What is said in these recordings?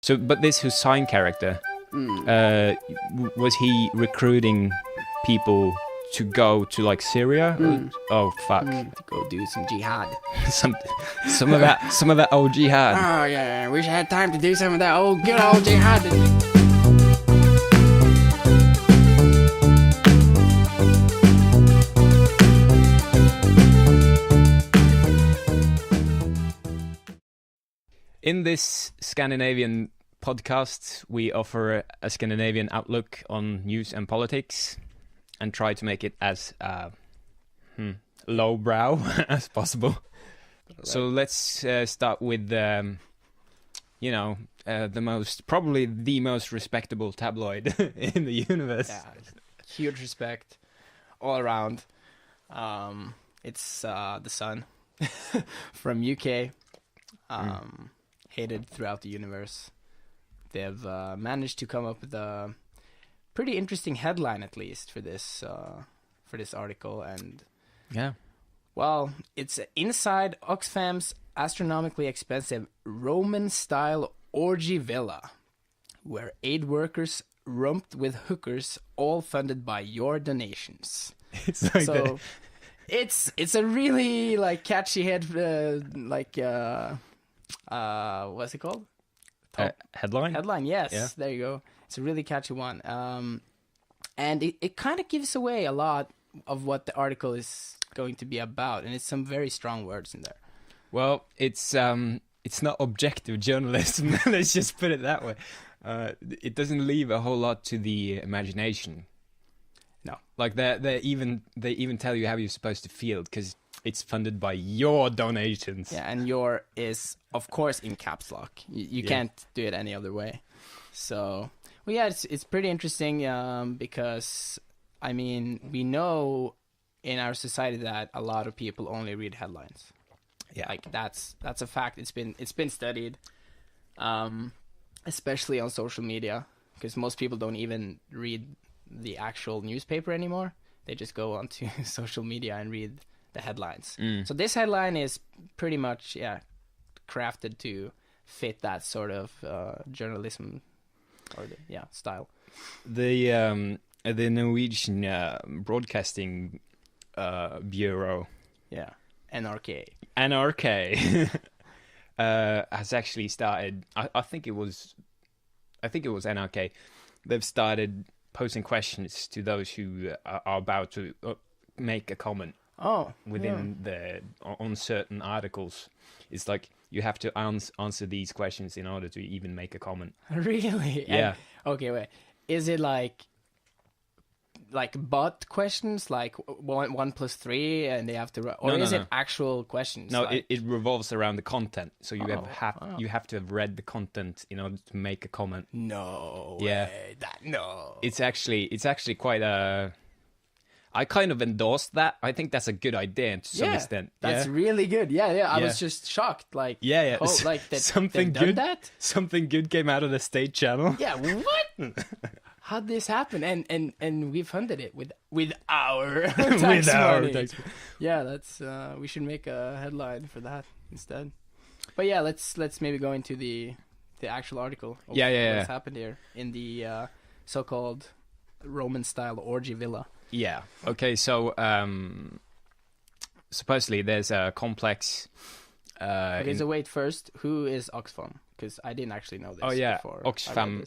So, but this Hussein character, was he recruiting people to go to like Syria? Oh fuck! To go do some jihad. some of that old jihad. Oh yeah, wish I had time to do some of that good old jihad. In this Scandinavian podcast, we offer a Scandinavian outlook on news and politics and try to make it as lowbrow as possible. Right. So let's start with, probably the most respectable tabloid in the universe. Yeah, huge respect all around. It's The Sun from UK. Hated throughout the universe. They've managed to come up with a pretty interesting headline, at least for this article. And well, it's inside OXFAM'S astronomically expensive Roman-style orgy villa, where aid workers romped with hookers, all funded by your donations. It's like so. It's a really catchy what's it called? Headline? Headline, yes. Yeah. There you go. It's a really catchy one. And it kind of gives away a lot of what the article is going to be about, and it's some very strong words in there. Well, it's not objective journalism. Let's just put it that way. It doesn't leave a whole lot to the imagination. No, like they even tell you how you're supposed to feel because it's funded by your donations. Yeah, and your is of course in caps lock. You can't do it any other way. So, well, yeah, it's pretty interesting because I mean we know in our society that a lot of people only read headlines. Yeah, like that's a fact. It's been studied, especially on social media, because most people don't even read the actual newspaper anymore. They just go onto social media and read the headlines. So this headline is pretty much crafted to fit that sort of journalism or style. The Norwegian Broadcasting Bureau, NRK, has actually started. I think it was NRK. They've started posing questions to those who are about to make a comment. On certain articles. It's like you have to answer these questions in order to even make a comment. Really? Yeah. Okay, wait. Is it like bot questions, like 1 + 3, and they have to, or is it actual questions? No, it revolves around the content. So you you have to have read the content in order to make a comment. No. Yeah. Way. No. It's actually quite a. I kind of endorsed that. I think that's a good idea to some extent. That's really good. Yeah. I was just shocked. Like, oh, like that. Something good. Something good came out of the state channel. Yeah. What? How'd this happen? And we funded it with our tax money. Yeah, that's we should make a headline for that instead. But yeah, let's maybe go into the actual article. Of what's happened here in the so-called Roman-style orgy villa. Yeah. Okay. So supposedly there's a complex. Okay. So wait, first, who is OXFAM? Because I didn't actually know this. Oh yeah, before. OXFAM.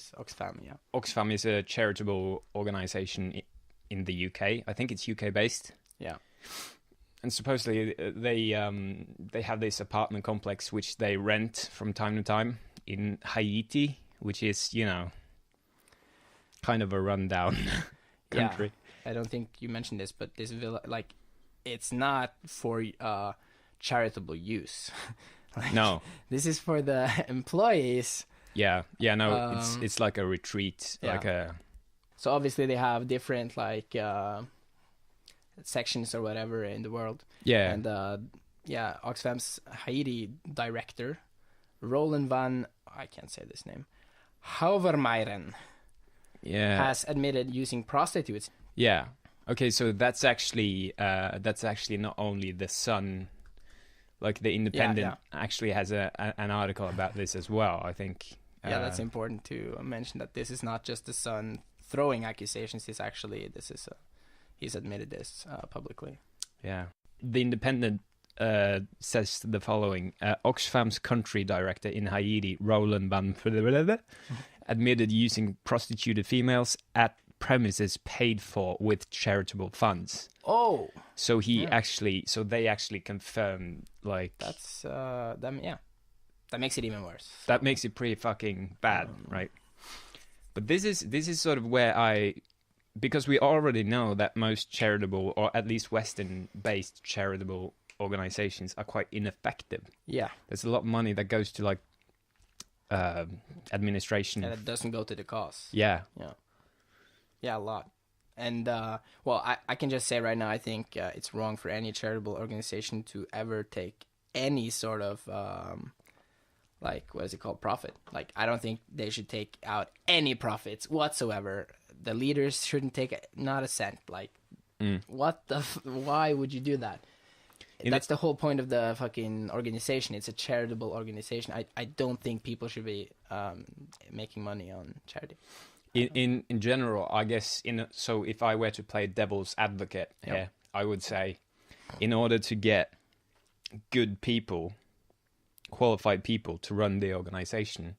Yeah. OXFAM is a charitable organization in the UK. I think it's UK based. Yeah. And supposedly they have this apartment complex which they rent from time to time in Haiti, which is kind of a rundown country. Yeah. I don't think you mentioned this, but this villa, it's not for charitable use. No, this is for the employees. No, it's like a retreat, So obviously they have different sections or whatever in the world. Yeah, and OXFAM'S Haiti director, Roland van, I can't say this name, Hauvermeiren, has admitted using prostitutes. Yeah. Okay, so that's actually not only The Sun, like The Independent actually has an article about this as well. I think Yeah, that's important to mention, that this is not just the son throwing accusations. He's admitted this publicly. Yeah. The Independent says the following: Oxfam's country director in Haiti, Roland Van admitted using prostituted females at premises paid for with charitable funds. Oh, so they actually confirmed, like, that's them. Yeah, that makes it even worse. That makes it pretty fucking bad, right? But this is sort of where because we already know that most charitable, or at least Western-based charitable organizations, are quite ineffective. Yeah, there's a lot of money that goes to, like, administration, and it doesn't go to the cause. Yeah, a lot. And well, I can just say right now, I think it's wrong for any charitable organization to ever take any sort of like, what is it called, profit. Like, I don't think they should take out any profits whatsoever. The leaders shouldn't take not a cent. Like, why would you do that? That's the whole point of the fucking organization. It's a charitable organization. I don't think people should be making money on charity. In general, I guess, so if I were to play devil's advocate, I would say, in order to get good people, qualified people to run the organization,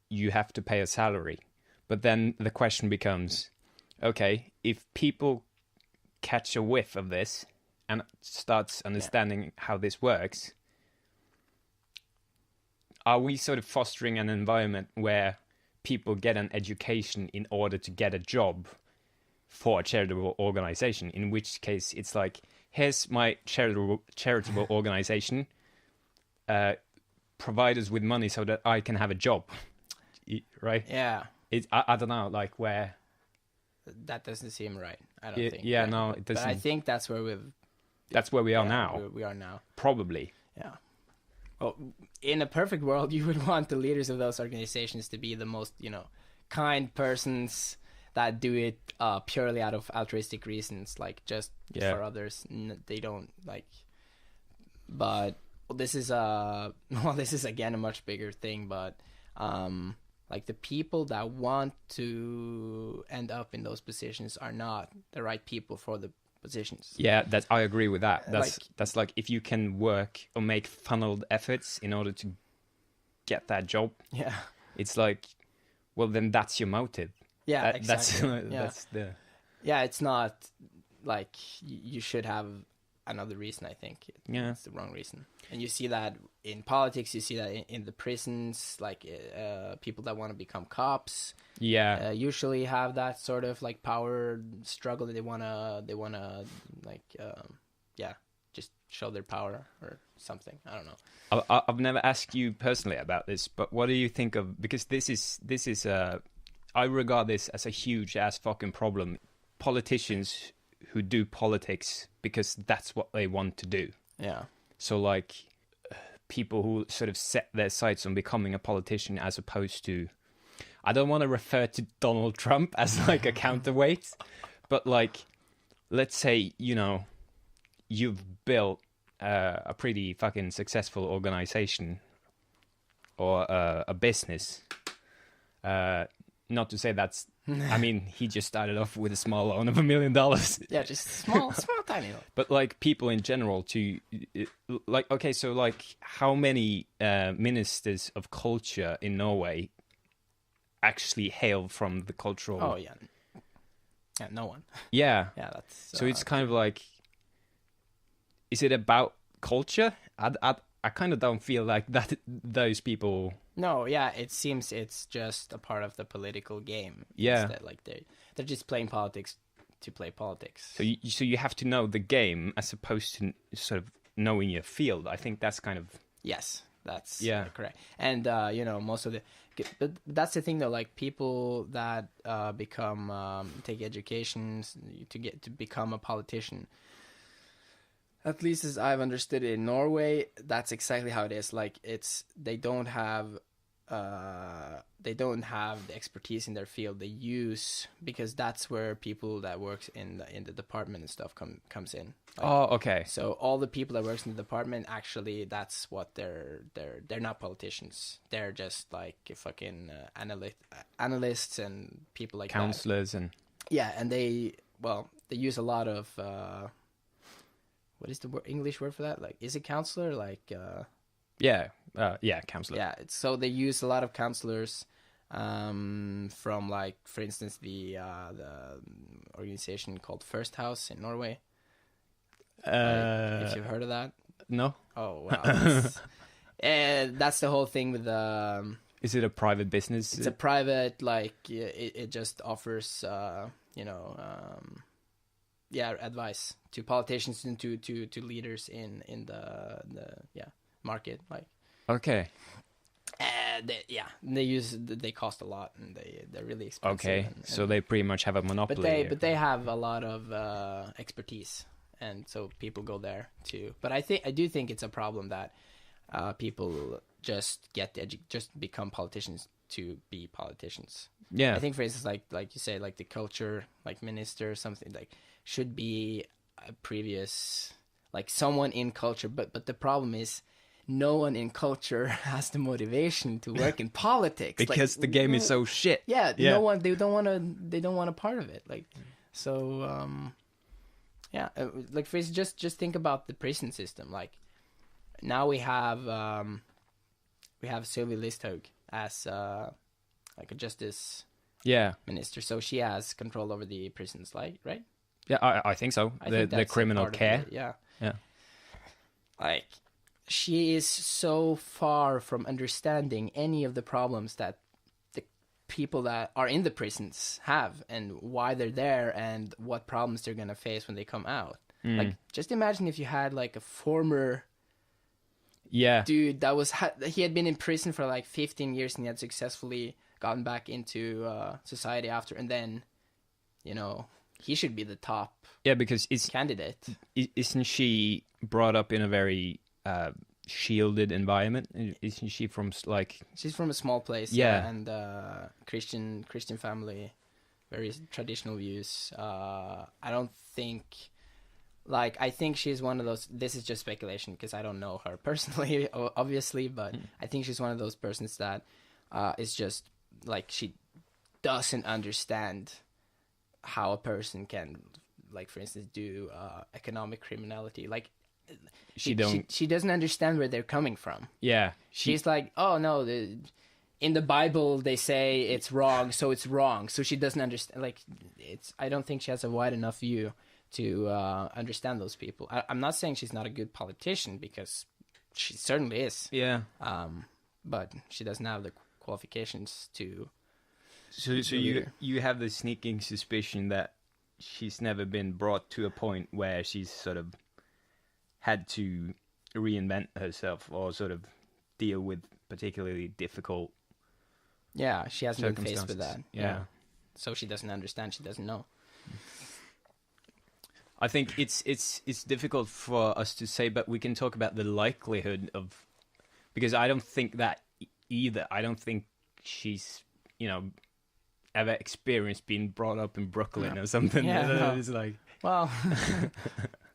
you have to pay a salary. But then the question becomes, okay, if people catch a whiff of this and starts understanding how this works, are we sort of fostering an environment where people get an education in order to get a job for a charitable organization? In which case, it's like, here's my charitable organization, provide us with money so that I can have a job, right? Yeah. I don't know, like, where... That doesn't seem right, I don't think. Yeah, no, it doesn't. But I think that's where we are now. We are now. Probably. Yeah. Well, in a perfect world, you would want the leaders of those organizations to be the most, kind persons that do it purely out of altruistic reasons, like, just for others. They don't, like... But this is again a much bigger thing, but like, the people that want to end up in those positions are not the right people for the positions. Yeah, I agree with that. That's like, if you can work or make funneled efforts in order to get that job. Yeah, it's like, well, then that's your motive. Yeah, exactly. That's the. Yeah, it's not like you should have another reason. I think it's the wrong reason, and you see that in politics. You see that in the prisons, like people that want to become cops. Yeah, usually have that sort of, like, power struggle that they wanna like just show their power or something. I don't know. I've never asked you personally about this, but what do you think of, because this is I regard this as a huge ass fucking problem. Politicians who do politics because that's what they want to do. Yeah. So, like, people who sort of set their sights on becoming a politician, as opposed to, I don't want to refer to Donald Trump as, like, a counterweight, but, like, let's say, you've built a pretty fucking successful organization or a business. Not to say that's, I mean, he just started off with a small loan of $1 million. Yeah, just small, tiny loan. But, like, people in general like, okay, so, like, how many ministers of culture in Norway actually hail from the cultural... Oh, yeah. Yeah, no one. Yeah. Yeah, that's... So it's kind of like, is it about culture? I kind of don't feel like that those people... No, yeah, it seems it's just a part of the political game. Yeah. Instead. Like, they're just playing politics to play politics. So you have to know the game as opposed to sort of knowing your field. I think that's kind of... Yes, that's correct. And, most of the... But that's the thing, though, like, people that take educations to become a politician... At least as I've understood it in Norway, that's exactly how it is. Like, they don't have they don't have the expertise in their field. They use, because that's where people that works in the department and stuff comes in. Like, oh, okay. So all the people that works in the department, actually, that's what they're not politicians. They're just like fucking analysts and people like counselors that. And yeah, and they use a lot of what is the English word for that? Like, is it counselor? Like counselor. Yeah, so they use a lot of counselors from, like, for instance, the organization called First House in Norway. If you've heard of that. No. Oh wow. And that's the whole thing with Is it a private business? It's a private, like, it just offers advice to politicians and to leaders in the market, like. Okay. They cost a lot, and they're really expensive. Okay, so they pretty much have a monopoly. But they have a lot of expertise, and so people go there too. But I do think it's a problem that people just become politicians to be politicians. Yeah, I think, for instance, like you say, like the culture, like minister or something, like, should be a previous, like, someone in culture. But the problem is, no one in culture has the motivation to work in politics because the game is so shit. Yeah, no one. They don't want a part of it. Like, so like, for instance, just think about the prison system. Like, now we have Sylvie Listhaug as like a justice minister, so she has control over the prisons, like, right? Yeah, I think so. The criminal care. Yeah. Like, she is so far from understanding any of the problems that the people that are in the prisons have, and why they're there, and what problems they're gonna face when they come out. Like, just imagine if you had, like, a former dude that he had been in prison for like 15 years, and he had successfully gotten back into society after, and then, he should be the top because candidate. Isn't she brought up in a very shielded environment? Isn't she from, like... She's from a small place, and Christian family, very traditional views. I don't think... Like, I think she's one of those... This is just speculation, because I don't know her personally, obviously, but I think she's one of those persons that is just, like, she doesn't understand how a person can, like, for instance, do economic criminality. Like, she doesn't understand where they're coming from. Yeah. She's like, oh, no, in the Bible they say it's wrong, so it's wrong. So she doesn't understand. Like, I don't think she has a wide enough view to understand those people. I'm not saying she's not a good politician, because she certainly is. Yeah. But she doesn't have the qualifications to... So you have the sneaking suspicion that she's never been brought to a point where she's sort of had to reinvent herself, or sort of deal with particularly difficult... Yeah, she hasn't been faced with that. Yeah. So she doesn't understand, she doesn't know. I think it's difficult for us to say, but we can talk about the likelihood of... Because I don't think that either. I don't think she's, ever experienced being brought up in Brooklyn or something. Yeah, no. It's like... Well,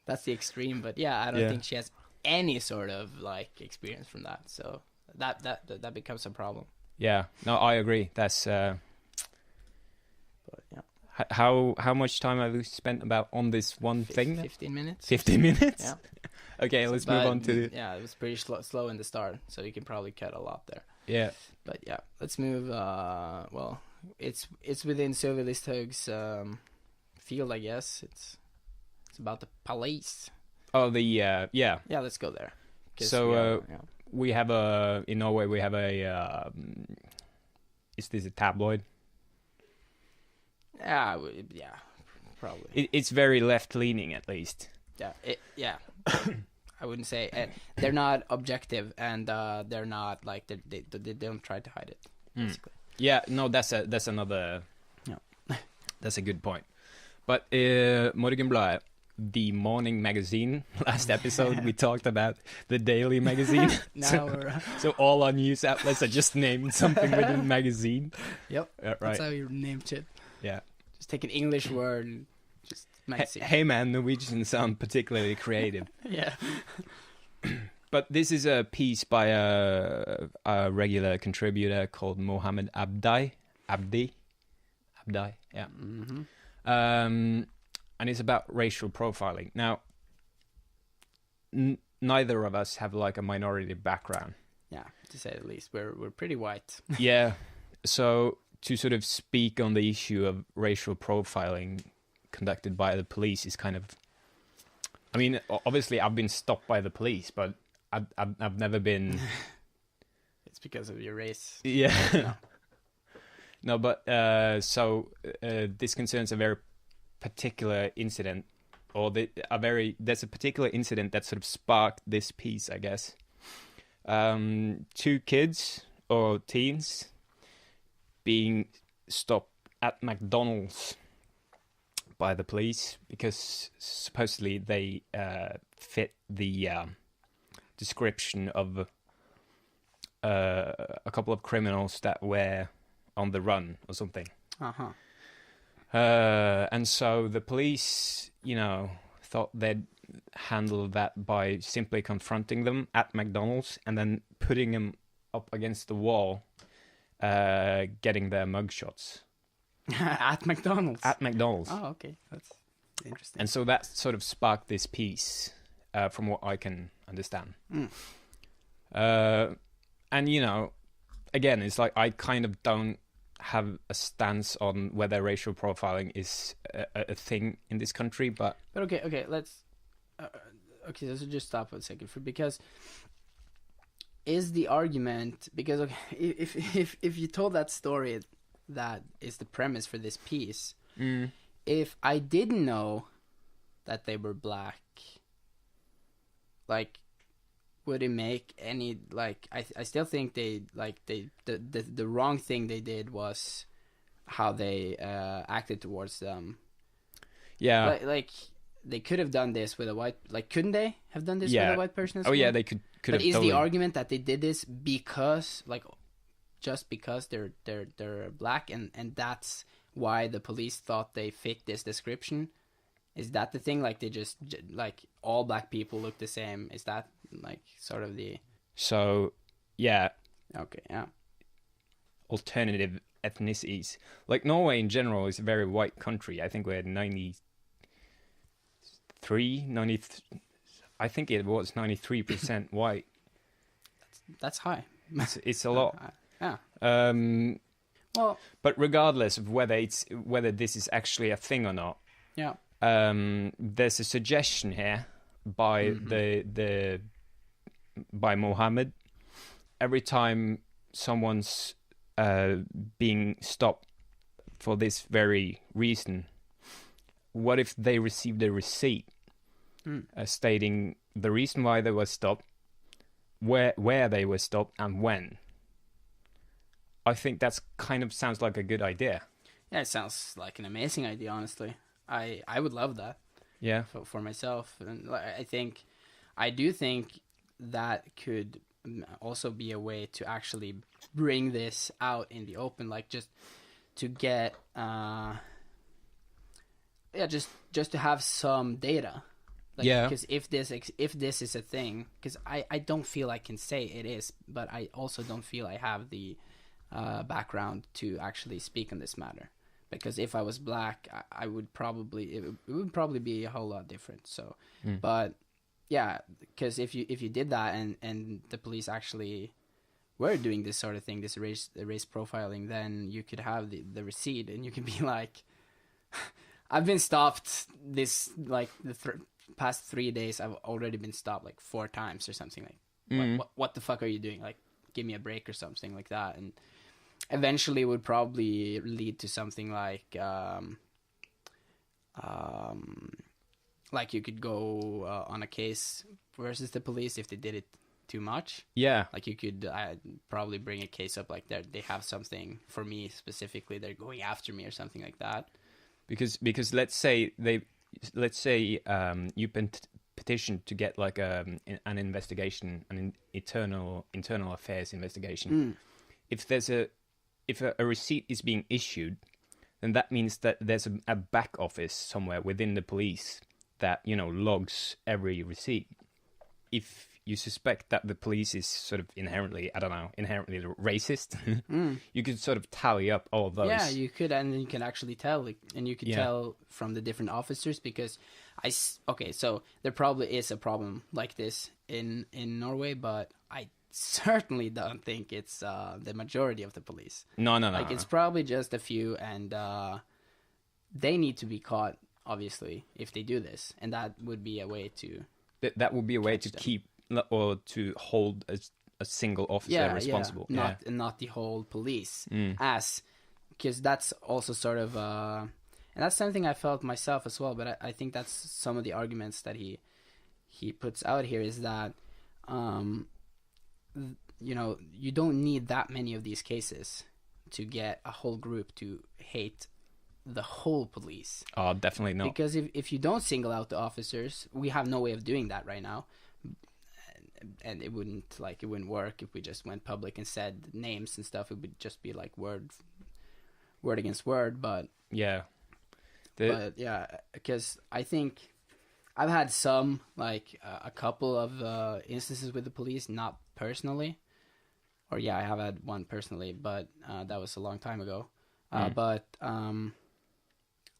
that's the extreme, but I don't think she has any sort of, like, experience from that. So that becomes a problem. Yeah, no, I agree. That's... But, yeah. How much time have we spent on this one thing? 15 minutes. 15 minutes? Yeah. Okay, let's move on to... Yeah, it was pretty slow in the start, so you can probably cut a lot there. Yeah. But yeah, let's move... well, it's within Sylvie Listhaug's field, I guess. It's about the police. Oh, yeah. Yeah, let's go there. So, we have in Norway, we have a... is this a tabloid? Yeah, probably. It's very left-leaning, at least. Yeah, I wouldn't say they're not objective, and they're not, like, they don't try to hide it, basically. Yeah, no, that's another. Yeah, that's a good point. But Morgenbladet, the morning magazine. Last episode, we talked about the daily magazine. So all our news outlets are just named something within magazine. Yep, right. That's how you named it. Yeah. Just take an English word and just magazine. Hey man, Norwegians sound particularly creative. Yeah. But this is a piece by a regular contributor called Mohammed Abdi, yeah. Mm-hmm. And it's about racial profiling. Now, neither of us have like a minority background. Yeah, to say the least, we're pretty white. Yeah, so to sort of speak on the issue of racial profiling conducted by the police is kind of, I mean, obviously I've been stopped by the police, but I've never been. It's because of your race. Yeah. No. No, but this concerns a very particular incident, or there's a particular incident that sort of sparked this piece, I guess. 2 kids or teens being stopped at McDonald's by the police because supposedly they fit the description of a couple of criminals that were on the run or something. Uh-huh. And so the police, thought they'd handle that by simply confronting them at McDonald's and then putting them up against the wall, getting their mugshots. At McDonald's? At McDonald's. Oh, okay. That's interesting. And so that sort of sparked this piece, from what I can understand. And, again, it's like I kind of don't have a stance on whether racial profiling is a thing in this country, but okay, let's let's just stop for a second because is the argument because if you told that story that is the premise for this piece, if I didn't know that they were black, like, would it make any, like, I still think the wrong thing they did was how they acted towards them. Yeah. Like they could have done this with a white, like, couldn't they have done this with a white person as well? Yeah, they could but have. Is totally. the argument that they did this because, like, just because they're black and that's why the police thought they fit this description? Is that the thing? Like, they just, like, all black people look the same? Is that, like, sort of the... So, yeah. Okay, yeah. Alternative ethnicities. Like, Norway in general is a very white country. I think we're 93, I think it was 93% white. That's high. It's a lot. Yeah. Well, but regardless of whether this is actually a thing or not, yeah. There's a suggestion here by by Mohammed. Every time someone's being stopped for this very reason, what if they received a receipt stating the reason why they were stopped, where they were stopped, and when? I think that's kind of sounds like a good idea. Yeah, it sounds like an amazing idea, honestly. I would love that. Yeah. For myself. And I do think that could also be a way to actually bring this out in the open, like, just to get just to have some data. Like, yeah. Because if this is a thing, because I don't feel I can say it is, but I also don't feel I have the background to actually speak on this matter. Because if I was black, I would probably it would probably be a whole lot different. So, but yeah, because if you did that and the police actually were doing this sort of thing, this race profiling, then you could have the receipt and you could be like, I've been stopped this, like, the past 3 days. I've already been stopped like 4 times or something. Like, what the fuck are you doing? Like, give me a break or something like that. And eventually would probably lead to something like you could go on a case versus the police if they did it too much. Yeah. Like, you could probably bring a case up like they have something for me specifically. They're going after me or something like that. Because let's say they let's say you petition to get like an investigation, an internal affairs investigation. If a receipt is being issued, then that means that there's a back office somewhere within the police that, you know, logs every receipt. If you suspect that the police is sort of inherently racist, you could sort of tally up all of those. Yeah, you could, and you can actually tell, and you could tell from the different officers, because so there probably is a problem like this in Norway, but I certainly don't think it's the majority of the police. No. Like, it's probably just a few, and they need to be caught, obviously, if they do this, and that would be a way to... That would be a way to keep or to hold a single officer responsible. Not the whole police, because that's also sort of... and that's something I felt myself as well, but I think that's some of the arguments that he puts out here, is that... you know, you don't need that many of these cases to get a whole group to hate the whole police. Oh, definitely not. Because if you don't single out the officers, we have no way of doing that right now. And it wouldn't work if we just went public and said names and stuff. It would just be like word against word, but... Yeah. But yeah, because I think I've had some, like, a couple of instances with the police, not personally. Or yeah, I have had one personally, but that was a long time ago. But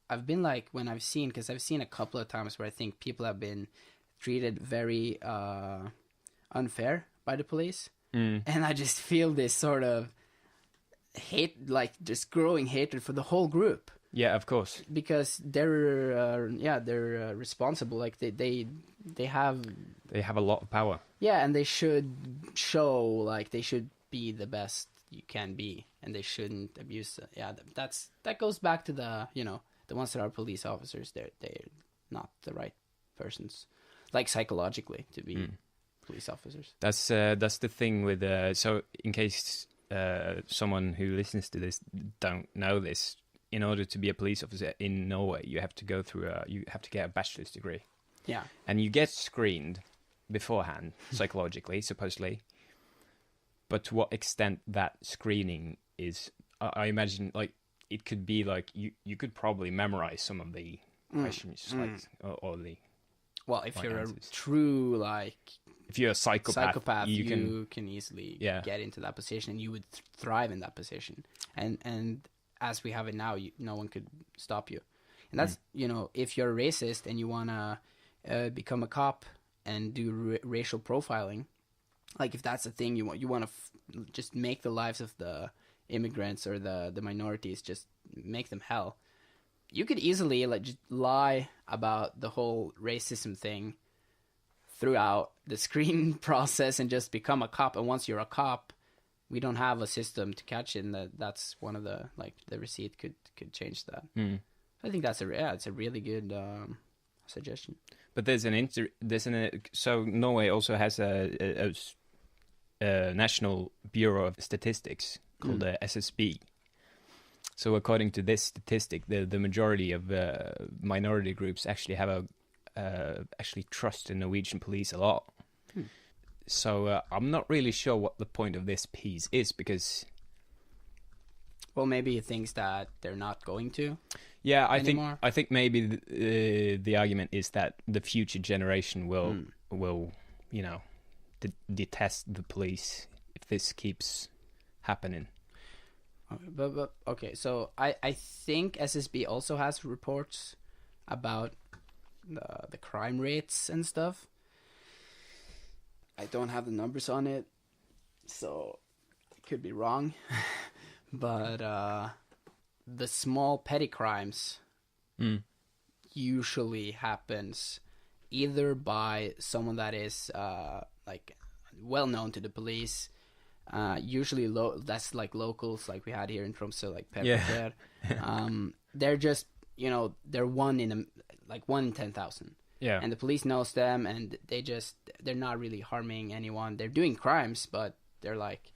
I've been like, when I've seen a couple of times where I think people have been treated very unfair by the police. And I just feel this sort of hate, like just growing hatred for the whole group. Yeah, of course. Because they're responsible. Like they have a lot of power. Yeah, and they should show, like, they should be the best you can be, and they shouldn't abuse it. Yeah, that goes back to the, you know, the ones that are police officers. They're not the right persons, like, psychologically, to be police officers. That's the thing with so in case someone who listens to this don't know this, in order to be a police officer in Norway, you have to go through you have to get a bachelor's degree. Yeah, and you get screened beforehand, psychologically, supposedly. But to what extent that screening is, I imagine, like, it could be like you could probably memorize some of the questions, like, or the... Well, if you're answers. A true, like... If you're a psychopath you can easily get into that position, and you would thrive in that position. And as we have it now, no one could stop you. And that's, you know, if you're a racist and you want to become a cop and do racial profiling, like, if that's the thing you want to just make the lives of the immigrants or the minorities, just make them hell, you could easily, like, just lie about the whole racism thing throughout the screening process and just become a cop. And once you're a cop, we don't have a system to catch it, and that's one of the, like, the receipt could change that. I think that's it's a really good suggestion. But so Norway also has a National Bureau of Statistics called the SSB. So according to this statistic, the majority of minority groups actually have actually trust the Norwegian police a lot. So I'm not really sure what the point of this piece is, because... Well, maybe he thinks that they're not going to. Yeah, I think maybe the argument is that the future generation will you know, detest the police if this keeps happening. But okay, so I think SSB also has reports about the crime rates and stuff. I don't have the numbers on it, so I could be wrong. But the small petty crimes usually happens either by someone that is like well known to the police. Usually that's like locals, like we had here in Tromsø, like Pepper. They're just, you know, they're one in 10,000. Yeah. And the police knows them, and they're not really harming anyone. They're doing crimes, but they're like...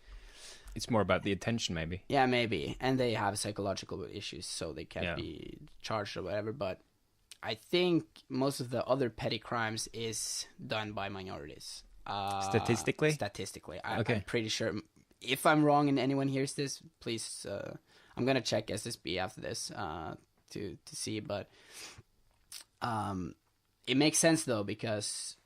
It's more about the attention, maybe. Yeah, maybe. And they have psychological issues, so they can't be charged or whatever. But I think most of the other petty crimes is done by minorities. Statistically? I'm pretty sure. If I'm wrong and anyone hears this, please, I'm going to check SSB after this to see. But it makes sense, though, because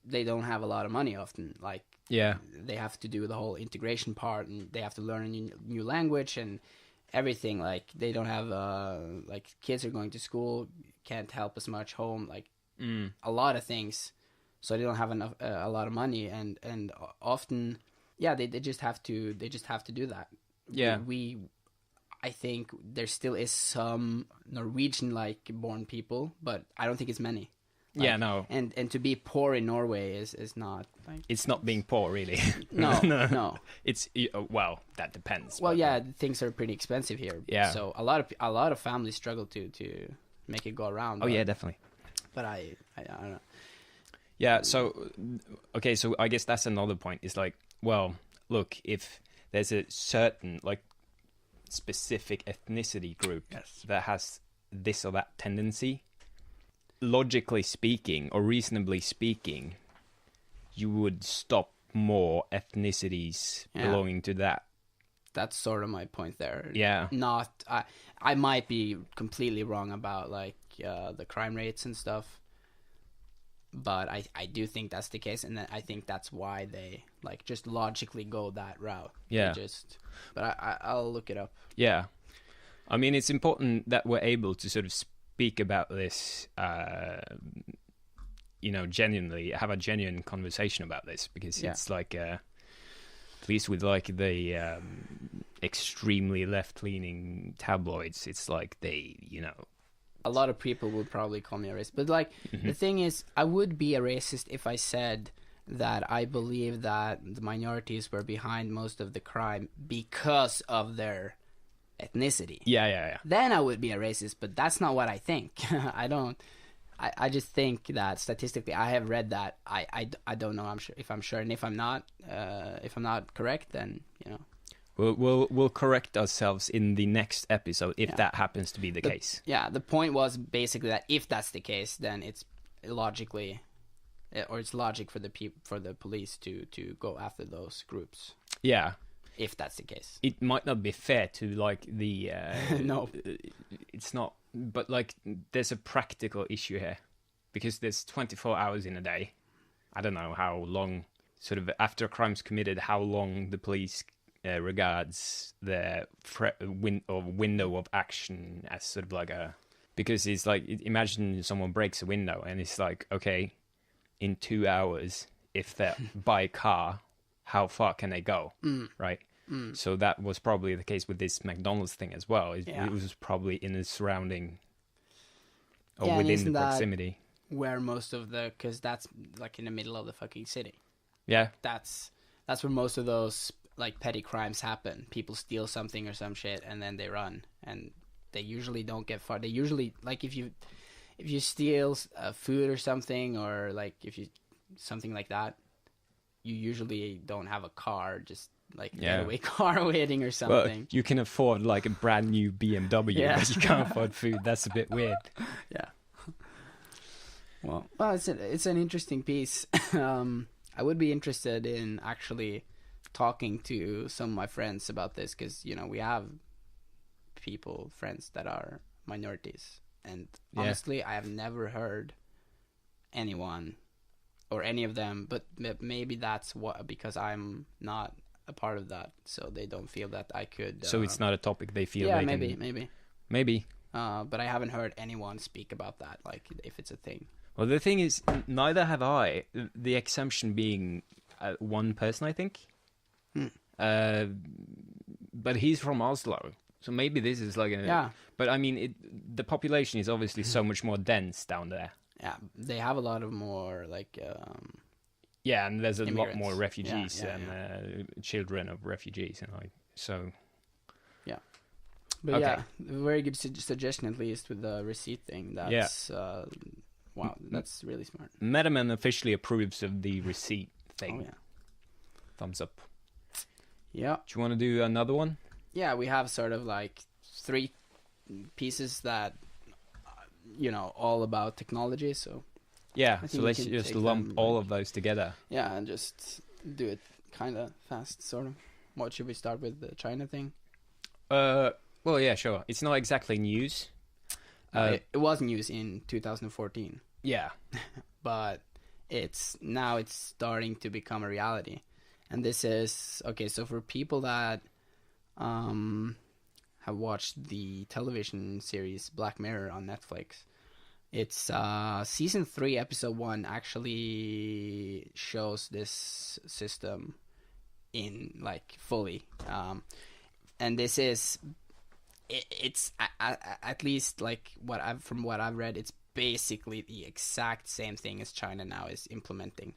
they don't have a lot of money often. Like, they have to do the whole integration part, and they have to learn a new language and everything. Like, they don't have, like, kids are going to school, can't help as much home, like, a lot of things. So they don't have enough, a lot of money, and often, they just have to do that. Yeah. I think there still is some Norwegian-like born people, but I don't think it's many. Like, no. And to be poor in Norway is not like... It's not being poor, really. No. It's, well, that depends. Well, things are pretty expensive here. Yeah. So a lot of families struggle to make it go around. Oh, yeah, definitely. But I don't know. Yeah, so, okay, so I guess that's another point. It's like, well, look, if there's a certain, like, specific ethnicity group that has this or that tendency, logically speaking, or reasonably speaking, you would stop more ethnicities belonging to that. That's sort of my point there. Yeah. I might be completely wrong about, like, the crime rates and stuff. But I do think that's the case, and I think that's why they, like, just logically go that route. Yeah. But I'll look it up. Yeah. I mean, it's important that we're able to sort of speak about this, genuinely, have a genuine conversation about this, because it's like, at least with, like, the extremely left-leaning tabloids, it's like they, a lot of people would probably call me a racist. But, like, the thing is, I would be a racist if I said that I believe that the minorities were behind most of the crime because of their ethnicity. Yeah. Then I would be a racist, but that's not what I think. I just think that statistically, I have read that. I don't know if I'm sure. And if I'm not correct, then, We'll correct ourselves in the next episode if that happens to be the case. Yeah, the point was basically that if that's the case, then it's logic for the police to go after those groups. Yeah, if that's the case, it might not be fair to, like, the no, it's not. But, like, there's a practical issue here, because there's 24 hours in a day. I don't know how long, sort of after a crime's committed, how long the police regards the window of action as sort of like because it's like, imagine someone breaks a window and it's like, okay, in 2 hours, if they're by car, how far can they go, right? So that was probably the case with this McDonald's thing as well. It was probably in the surrounding or within the proximity. Where most of because that's, like, in the middle of the fucking city. Yeah. That's where most of those, like, petty crimes happen. People steal something or some shit, and then they run, and they usually don't get far. They usually, like, if you steal food or something, or, like, something like that, you usually don't have a car, just, like, getaway car waiting or something. Well, you can afford, like, a brand new BMW, but you can't afford food. That's a bit weird. Yeah. Well, it's an interesting piece. I would be interested in actually talking to some of my friends about this, because we have friends that are minorities, and honestly I have never heard anyone or any of them, but maybe that's because I'm not a part of that, so they don't feel that I could so it's not a topic they feel maybe but I haven't heard anyone speak about that, like, if it's a thing. Well, the thing is, neither have I, the exemption being one person, I think. But he's from Oslo, so maybe this is like But I mean, the population is obviously so much more dense down there. Yeah, they have a lot of more, like, and there's a immigrants. lot more refugees and children of refugees, and like so. Yeah, but very good suggestion, at least with the receipt thing. That's wow, that's really smart. Metamen officially approves of the receipt thing. Oh yeah, thumbs up. Yeah. Do you want to do another one? Yeah, we have sort of like 3 pieces that all about technology. So yeah, so let's just lump all of those together. Yeah, and just do it kind of fast, sort of. What should we start with, the China thing? Well, yeah, sure. It's not exactly news. It was news in 2014. Yeah. But it's starting to become a reality. And this is, okay, so for people that have watched the television series Black Mirror on Netflix, it's season 3, episode 1 actually shows this system in like fully. And this is, it's at least like from what I've read, it's basically the exact same thing as China now is implementing.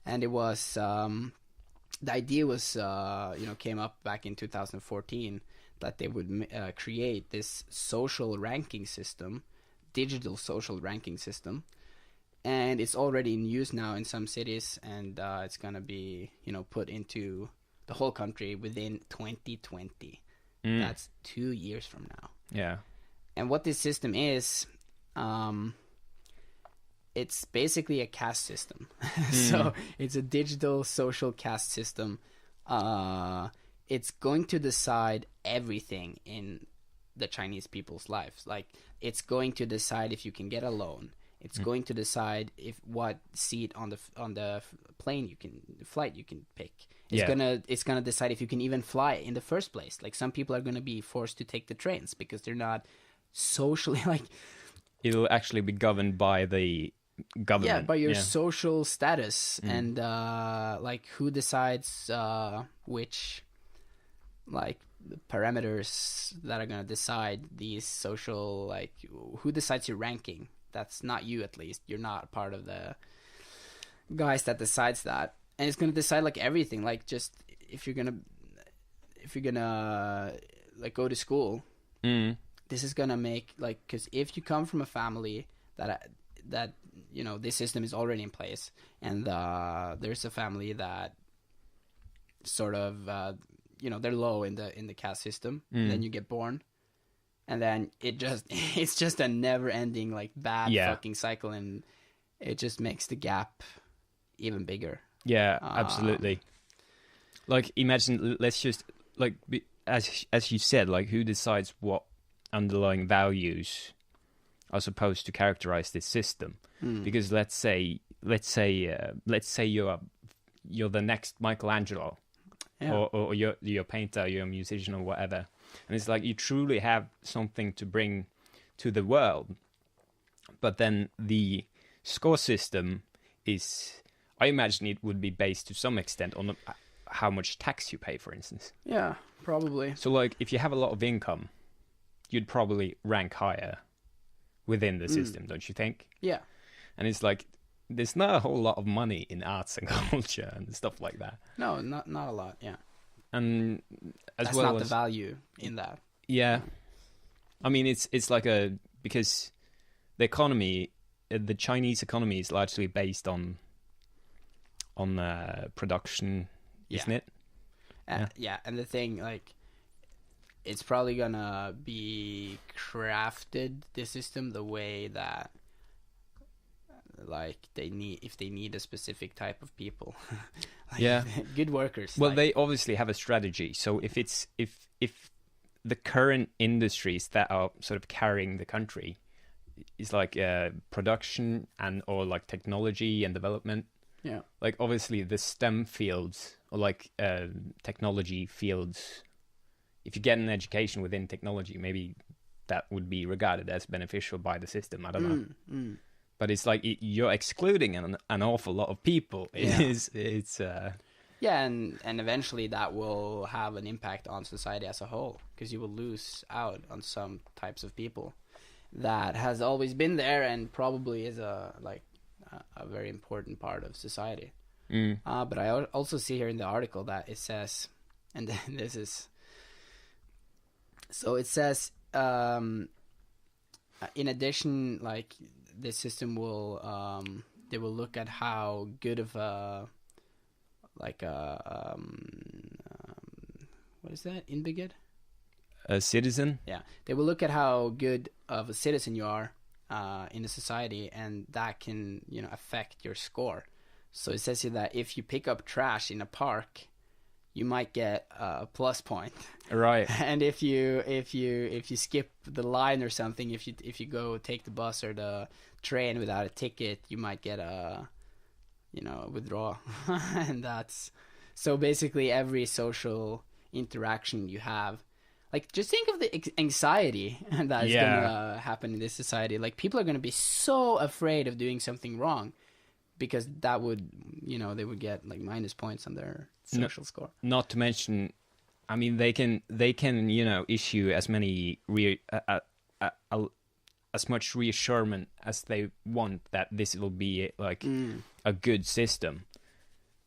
And it was the idea was came up back in 2014 that they would create this social ranking system, digital social ranking system, and it's already in use now in some cities, and it's gonna be put into the whole country within 2020. That's 2 years from now. Yeah. And what this system is, it's basically a caste system. So it's a digital social caste system. It's going to decide everything in the Chinese people's lives. Like, it's going to decide if you can get a loan. It's going to decide what seat on the plane flight you can pick. It's gonna decide if you can even fly in the first place. Like, some people are gonna be forced to take the trains because they're not socially like. It'll actually be governed by the government. Yeah, by your social status and like who decides which like the parameters that are gonna decide these social, like who decides your ranking. That's not you, at least. You're not part of the guys that decides that. And it's gonna decide like everything, like just if you're gonna like go to school. This is gonna make like, because if you come from a family that this system is already in place, and there's a family that sort of they're low in the caste system, then you get born, and then it's just a never ending like bad fucking cycle, and it just makes the gap even bigger. Yeah, absolutely. Like, imagine, let's just, like, as you said, like, who decides what underlying values are supposed to characterize this system? Because let's say you're the next Michelangelo, or you're a painter, you're a musician, or whatever, and it's like you truly have something to bring to the world, but then the score system is, I imagine it would be based to some extent on how much tax you pay, for instance. Yeah, probably. So, like, if you have a lot of income, you'd probably rank higher within the system, don't you think? Yeah. And it's like, there's not a whole lot of money in arts and culture and stuff like that. No, not a lot, yeah. And that's not the value in that. Yeah. I mean, it's like because the economy, the Chinese economy is largely based on production, isn't it? Yeah, and the thing, like, it's probably gonna be crafted, the system, the way that, like, if they need a specific type of people. Like, good workers. Well, they obviously have a strategy. So if the current industries that are sort of carrying the country is like production or like technology and development. Yeah. Like, obviously the STEM fields, or like technology fields, if you get an education within technology, maybe that would be regarded as beneficial by the system. I don't know. But it's like you're excluding an awful lot of people. Yeah, and eventually that will have an impact on society as a whole, because you will lose out on some types of people that has always been there and probably is a very important part of society. But I also see here in the article that it says, and this is, so it says, in addition, like, this system will, they will look at how good of a, like a, what is that? Inbeged? A citizen? Yeah. They will look at how good of a citizen you are, in the society, and that can, you know, affect your score. So it says here that if you pick up trash in a park, you might get a plus point. Right. And if you skip the line or something, if you go take the bus or the train without a ticket, you might get a, you know, withdrawal. And that's so basically every social interaction you have. Like, just think of the anxiety that is gonna happen in this society. Like, people are gonna be so afraid of doing something wrong, because that would, you know, they would get like minus points on their social score. Not to mention, I mean, they can you know, issue as many as much reassurance as they want that this will be like a good system.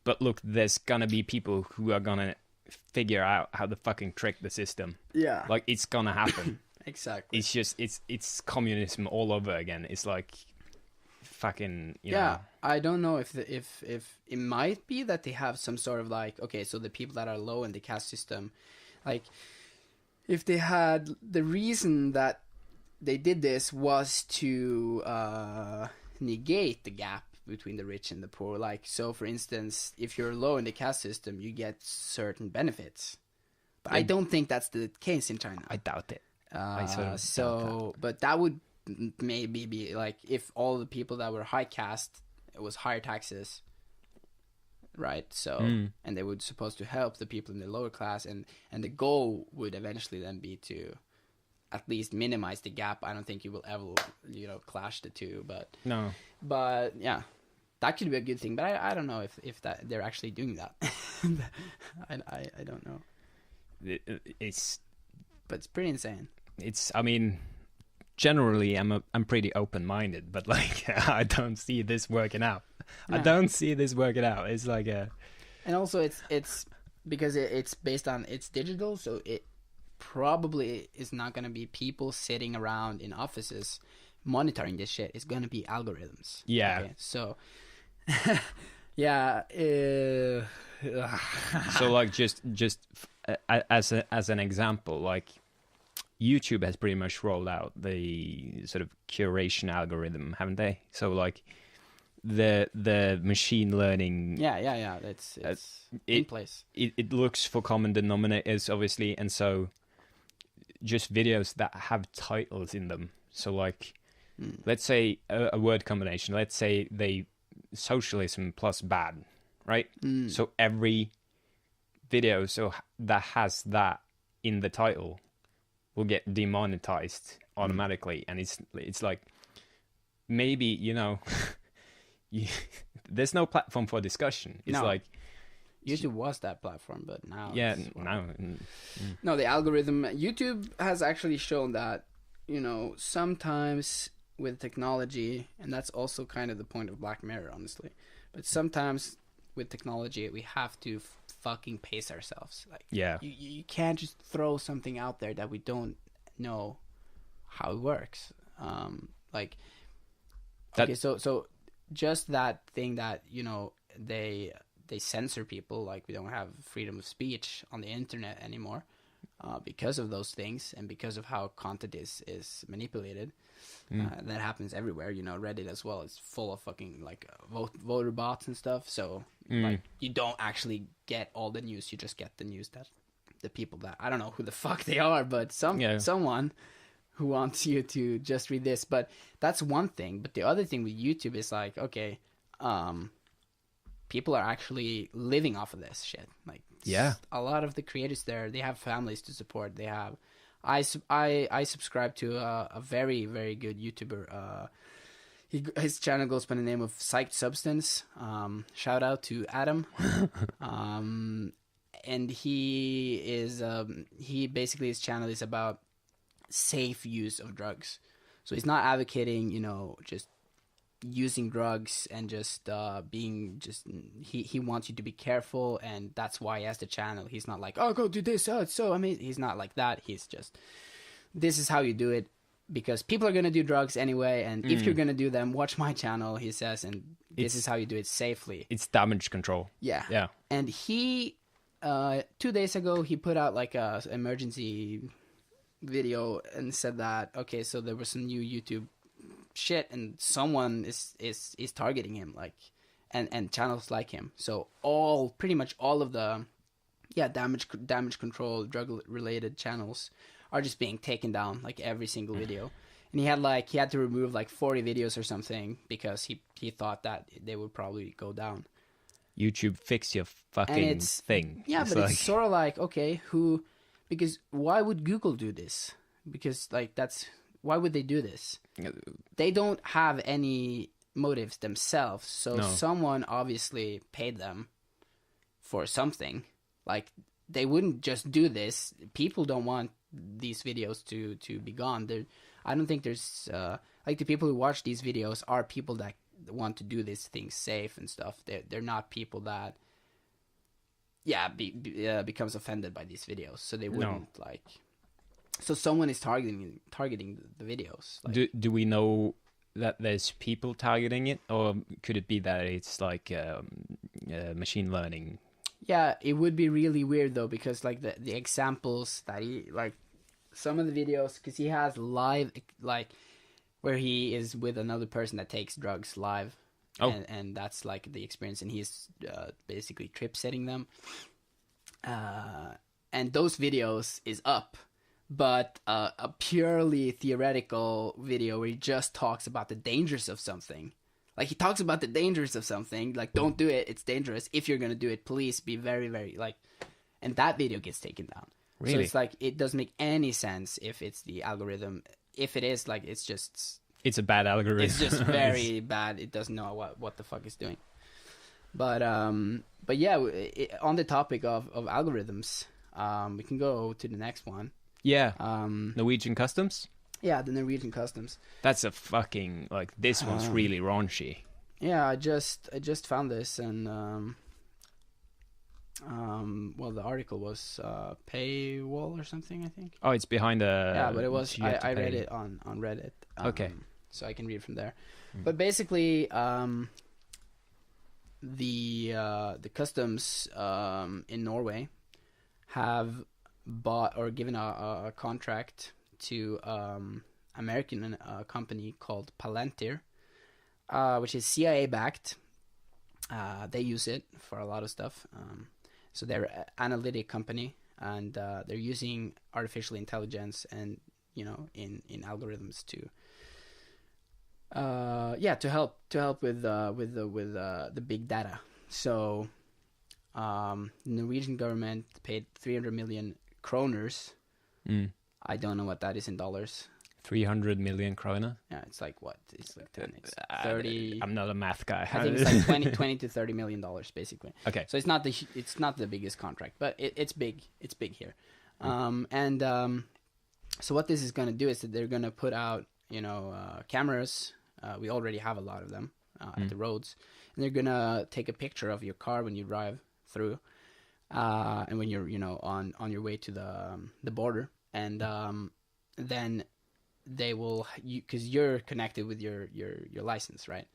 But look, there's gonna be people who are gonna figure out how to fucking trick the system. Yeah, like, it's gonna happen. Exactly. It's just it's communism all over again. It's like fucking, you know. I don't know if it might be that they have some sort of like, okay, so the people that are low in the caste system, like, if they had the reason that they did this was to negate the gap between the rich and the poor. Like, so for instance, if you're low in the caste system, you get certain benefits, but I don't think that's the case in China. I doubt it. I sort of doubt that. But that would maybe be like, if all the people that were high caste, it was higher taxes, right? So and they would supposed to help the people in the lower class, and the goal would eventually then be to at least minimize the gap. I don't think you will ever, you know, clash the two, but yeah, that could be a good thing. But I don't know if that they're actually doing that. I don't know. But it's pretty insane. I mean, generally I'm pretty open-minded, but like, I don't see this working out. No. I don't see this working out. It's like and also it's because it's based on, it's digital, so it probably is not going to be people sitting around in offices monitoring this shit. It's going to be algorithms. Yeah. Okay? So yeah. So like, just as an example, like, YouTube has pretty much rolled out the sort of curation algorithm, haven't they? So like, the machine learning. Yeah. It's in place. It looks for common denominators, obviously, and so just videos that have titles in them. So like, let's say a word combination. Let's say socialism plus bad, right? So every video that has that in the title will get demonetized automatically. And it's like, maybe, you know, there's no platform for discussion. It's like, YouTube was that platform, but now no, the algorithm. YouTube has actually shown that, you know, sometimes with technology, and that's also kind of the point of Black Mirror, honestly, but sometimes with technology we have to fucking pace ourselves. Like, you can't just throw something out there that we don't know how it works. Like, okay, so just that thing that, you know, they censor people, like, we don't have freedom of speech on the internet anymore because of those things, and because of how content is manipulated. That happens everywhere, you know. Reddit as well is full of fucking like voter bots and stuff. So like, you don't actually get all the news. You just get the news that the people that, I don't know who the fuck they are, but someone who wants you to just read this. But that's one thing. But the other thing with YouTube is like, okay, people are actually living off of this shit. Like, a lot of the creators there, they have families to support. They have, I subscribe to a very, very good YouTuber. His channel goes by the name of Psyched Substance. Shout out to Adam. And he is, he basically, his channel is about safe use of drugs. So he's not advocating, you know, just using drugs and just being just, he wants you to be careful, and that's why he has the channel. He's not like, oh, go do this, oh, it's so amazing. He's not like that. He's just, this is how you do it, because people are going to do drugs anyway, and if you're going to do them, watch my channel, he says, and this is how you do it safely. It's damage control. Yeah. And he 2 days ago, he put out like a emergency video and said that, okay, so there was some new YouTube shit, and someone is targeting him, like, and channels like him. So pretty much all of the damage control, drug related channels are just being taken down, like every single video. And he had to remove like 40 videos or something because he thought that they would probably go down. YouTube, fix your fucking thing. Yeah, it's but it's sort of like, okay, because why would Google do this? Because like why would they do this? They don't have any motives themselves, so someone obviously paid them for something. Like, they wouldn't just do this. People don't want these videos to be gone. I don't think there's like, the people who watch these videos are people that want to do these things safe and stuff. They're not people that becomes offended by these videos, so they wouldn't like. So someone is targeting the videos. Like, do we know that there's people targeting it, or could it be that it's like machine learning? Yeah, it would be really weird though, because like the examples that he, like, some of the videos, because he has live, like, where he is with another person that takes drugs live. And that's like the experience, and he's basically trip setting them. And those videos is up, but a purely theoretical video where he just talks about the dangers of something. Like, he talks about the dangers of something, like, don't do it, it's dangerous. If you're gonna do it, please be very, very, like, and that video gets taken down. Really? So it's like, it doesn't make any sense if it's the algorithm. If it is, like, it's a bad algorithm. It's just very bad. It doesn't know what the fuck it's doing. But yeah, on the topic of algorithms, we can go to the next one. Yeah. Norwegian customs? Yeah, the Norwegian customs. That's a fucking, like, this one's really raunchy. Yeah, I just found this, and well, the article was paywall or something, I think. Oh, it's behind a... Yeah, but it was, I read it on Reddit. Okay. So I can read from there. But basically, the customs in Norway have bought or given a contract to American company called Palantir, which is CIA backed. They use it for a lot of stuff. So they're an analytic company, and they're using artificial intelligence and, you know, in algorithms to help with the big data. So the Norwegian government paid 300 million kroners. I don't know what that is in dollars. 300 million kroner? Yeah, it's like what? It's like 10, it's 30. I'm not a math guy. I think it's like 20 to 30 million dollars basically. Okay. So it's not the biggest contract, but it's big. It's big here. So what this is going to do is that they're going to put out, you know, cameras. We already have a lot of them at the roads, and they're going to take a picture of your car when you drive through, and when you're, you know, on your way to the border, and then they will, because you're connected with your license, right?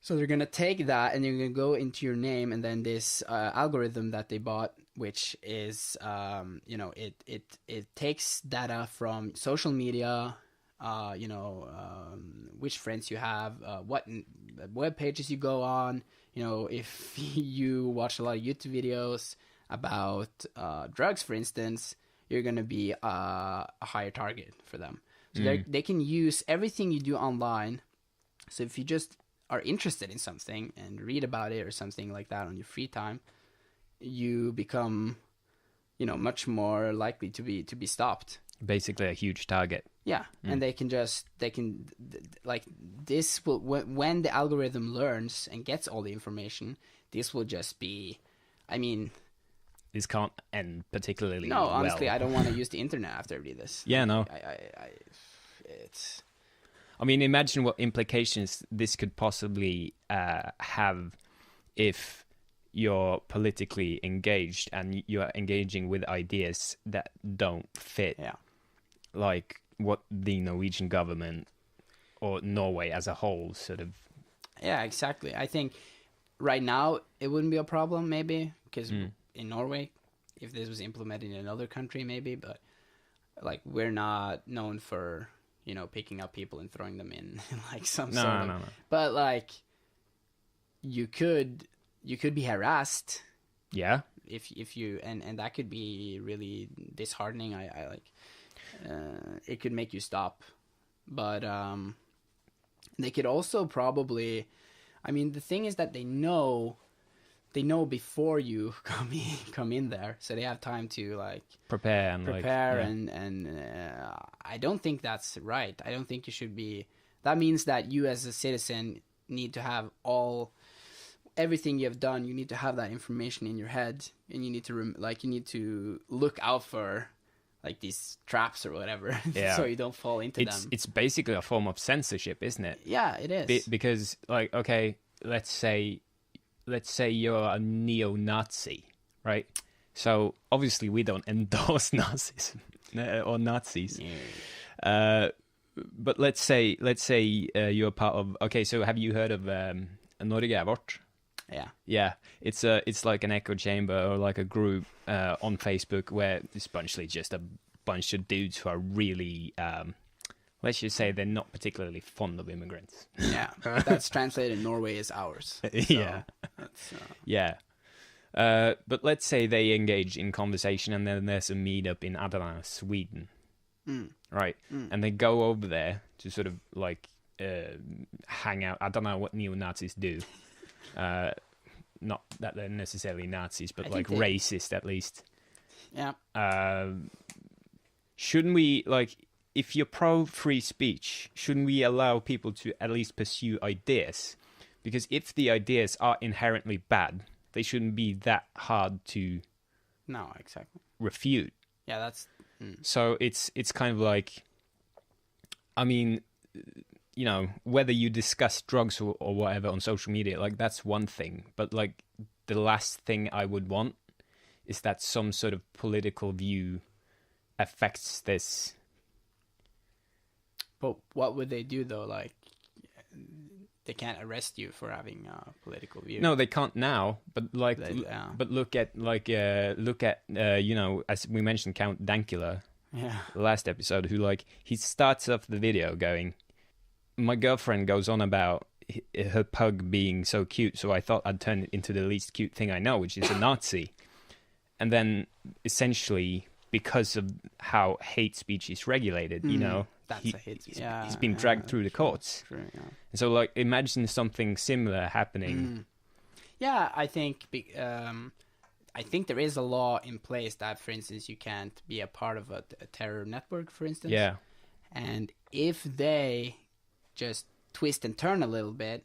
So they're gonna take that and they're gonna go into your name, and then this algorithm that they bought, which is you know, it takes data from social media, you know, which friends you have, what web pages you go on, you know, if you watch a lot of YouTube videos about drugs, for instance, you're going to be a higher target for them. So they can use everything you do online. So if you just are interested in something and read about it or something like that on your free time, you become, you know, much more likely to be stopped. Basically a huge target. Yeah, and they can like, this will, when the algorithm learns and gets all the information, this will just be, I mean, this can't end particularly no, well. honestly, I don't want to use the internet after I read this. Yeah, no. It's... I mean, imagine what implications this could possibly have if you're politically engaged and you're engaging with ideas that don't fit, like what the Norwegian government or Norway as a whole sort of... Yeah, exactly. I think right now it wouldn't be a problem, maybe, because... in Norway, if this was implemented in another country, maybe, but like, we're not known for, you know, picking up people and throwing them in like some No, sort of. no. But like, you could be harassed. Yeah. If you and that could be really disheartening. I like it could make you stop, but they could also probably. I mean, the thing is that they know before you come in there, so they have time to like prepare and I don't think that's right. I don't think you should be. That means that you as a citizen need to have everything you have done. You need to have that information in your head, and you need to you need to look out for like these traps or whatever, so you don't fall into them. It's basically a form of censorship, isn't it? Yeah, it is. Because like, okay, let's say you're a neo-Nazi, right? So obviously we don't endorse Nazis or Nazis. Yeah. But let's say you're part of. Okay, so have you heard of NORWEGIAN? Yeah. Yeah, it's like an echo chamber or like a group on Facebook where it's just a bunch of dudes who are really, let's just say they're not particularly fond of immigrants. Yeah, that's translated in Norway as ours. So yeah, yeah. But let's say they engage in conversation, and then there's a meetup in Adana, Sweden, right? And they go over there to sort of like hang out. I don't know what neo-Nazis do. Not that they're necessarily Nazis, but like racist at least. Yeah. Shouldn't we, like, if you're pro free speech, shouldn't we allow people to at least pursue ideas? Because if the ideas are inherently bad, they shouldn't be that hard to refute. Yeah, that's so it's kind of like, I mean, you know, whether you discuss drugs or whatever on social media, like that's one thing. But like the last thing I would want is that some sort of political view affects this. But what would they do though? Like, they can't arrest you for having a political view. No, they can't now. But like, but look at you know, as we mentioned, Count Dankula, the last episode, who like he starts off the video going, my girlfriend goes on about her pug being so cute, so I thought I'd turn it into the least cute thing I know, which is a Nazi. And then, essentially, because of how hate speech is regulated, you know, he's been dragged through the courts. True, yeah. And so, like, imagine something similar happening. Yeah, I think there is a law in place that, for instance, you can't be a part of a terror network, for instance. Yeah. And if they just twist and turn a little bit,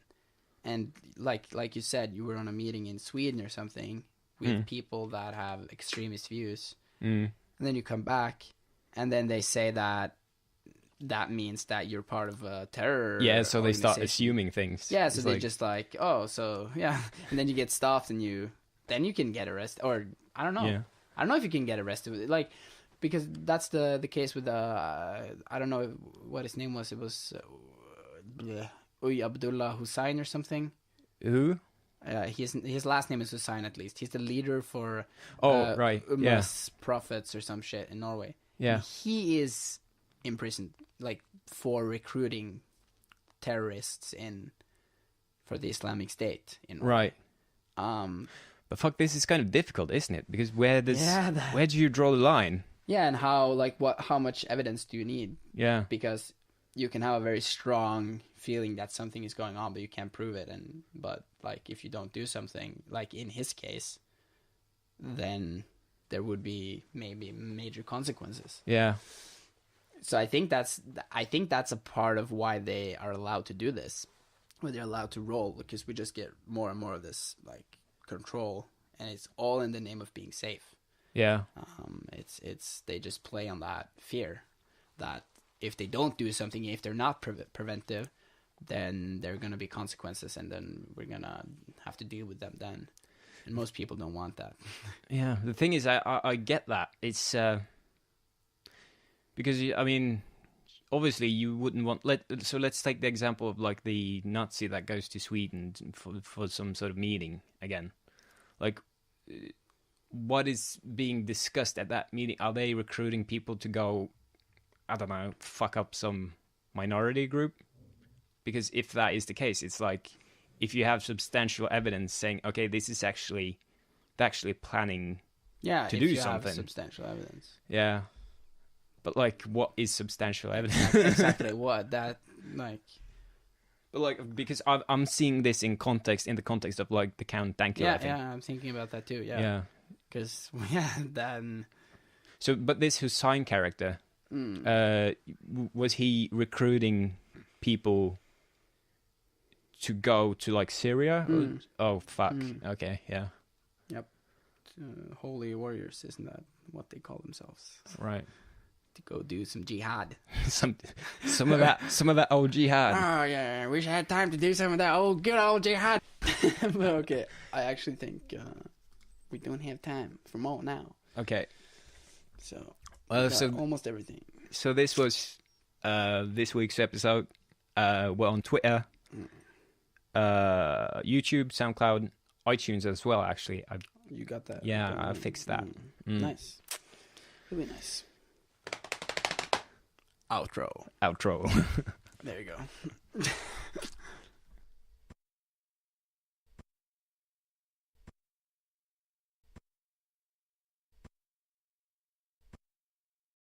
and like you said, you were on a meeting in Sweden or something with people that have extremist views, and then you come back, and then they say that means that you're part of a terror. Yeah, so they start assuming things. Yeah, so they just like, oh, so yeah, and then you get stopped, and then you can get arrested, or I don't know. Yeah. I don't know if you can get arrested, like. Because that's the case with I don't know what his name was. It was Abdullah Hussein or something. Who? His last name is Hussein, at least. He's the leader for right. Prophets or some shit in Norway. Yeah. And he is imprisoned like for recruiting terrorists for the Islamic State in Norway. Right. But fuck, this is kind of difficult, isn't it? Because where do you draw the line? Yeah, and how much evidence do you need? Yeah. Because you can have a very strong feeling that something is going on, but you can't prove it. But like, if you don't do something, like in his case, then there would be maybe major consequences. Yeah. So I think that's a part of why they are allowed to do this, where they're allowed to roll, because we just get more and more of this like control, and it's all in the name of being safe. Yeah. They just play on that fear that if they don't do something, if they're not preventive, then there are going to be consequences, and then we're going to have to deal with them then. And most people don't want that. Yeah. The thing is, I get that. It's because, I mean, obviously you wouldn't want... So let's take the example of like the Nazi that goes to Sweden for some sort of meeting again. Like... what is being discussed at that meeting? Are they recruiting people to go, I don't know, fuck up some minority group, because if that is the case, it's like if you have substantial evidence saying, okay, this is actually planning to do something. Have substantial evidence. Yeah, but like, what is substantial evidence? Exactly what that like. But like, because I'm seeing this in the context of like the Count Dankula. I think. Yeah, I'm thinking about that too. Yeah, because then. So, but this Hussein character, was he recruiting people to go to like Syria? Oh fuck. Okay, yeah. Yep. Holy warriors, isn't that what they call themselves? Right. To go do some jihad. some of that old jihad. Oh yeah, wish I had time to do some of that good old jihad. But okay, I actually think we don't have time for more now. Okay. So so almost everything. So this was this week's episode. We're on Twitter, YouTube, SoundCloud, iTunes as well. Actually, you got that? Yeah, I fixed that. Nice. Really nice. Outro. There you go.